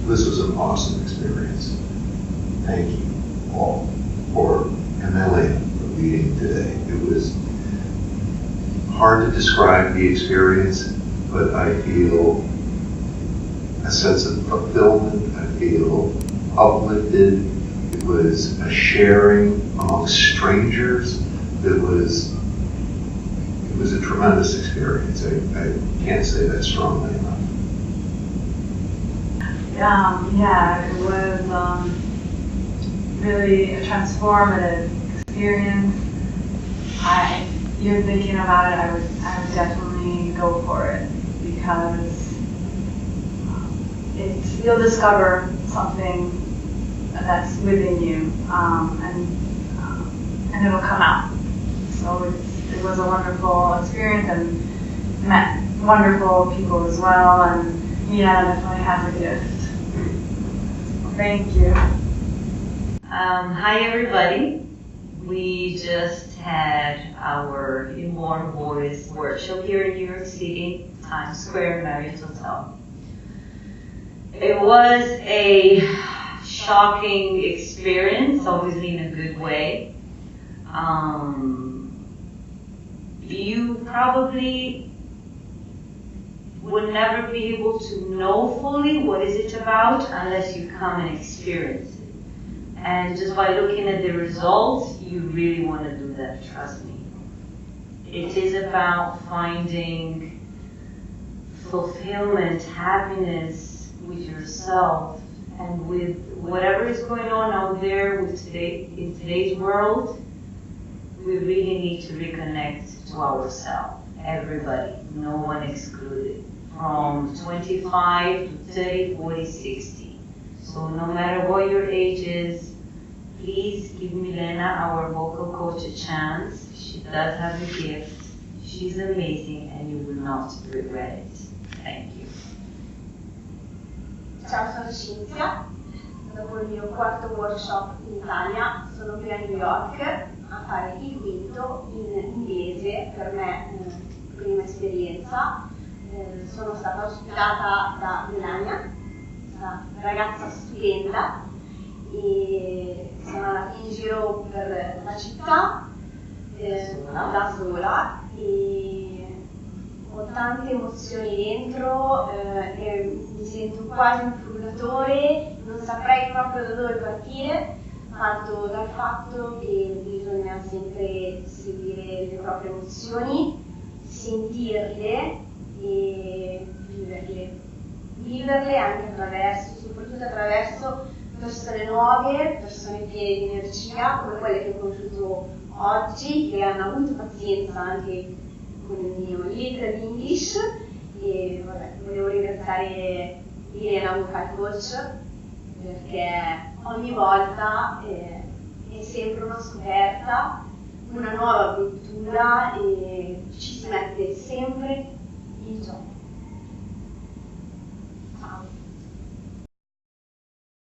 This was an awesome experience. Thank you all for, and Mylena, for leading today. It was hard to describe the experience, but I feel a sense of fulfillment. I feel uplifted. It was a sharing amongst strangers. It was a tremendous experience. I can't say that strongly enough. Yeah, it was really a transformative experience. You're thinking about it, I would definitely go for it, because you'll discover something that's within you, and it'll come out. So it was a wonderful experience, and met wonderful people as well, and definitely has a gift. Thank you. Hi everybody. We just had our Inborn Voice workshop here in New York City, Times Square Marriott Hotel. It was a shocking experience, obviously in a good way. You probably would never be able to know fully what is it about unless you come and experience it. And just by looking at the results, you really want to do that, trust me. It is about finding fulfillment, happiness with yourself and with whatever is going on out there in today's world. We really need to reconnect to ourselves, everybody, no one excluded, from 25 to 30, 40, 60. So no matter what your age is, please give Mylena, our vocal coach, a chance. She does have a gift. She's amazing and you will not regret it. Thank you. Ciao, sono Cinzia. Dopo il mio quarto workshop in Italia sono qui a New York a fare il quinto in inglese, per me prima esperienza. Sono stata ospitata da Melania, questa ragazza stupenda, e sono andata in giro per la città da sola e ho tante emozioni dentro, e mi sento quasi un frullatore, non saprei proprio da dove partire. Parto dal fatto che bisogna sempre seguire le proprie emozioni, sentirle e viverle anche soprattutto attraverso persone nuove, persone piene di energia, come quelle che ho conosciuto oggi, che hanno avuto pazienza anche con il mio Little English. E volevo ringraziare Mylena Vocal Coach, perché ogni volta è sempre una scoperta, una nuova avventura, e ci si mette sempre in gioco.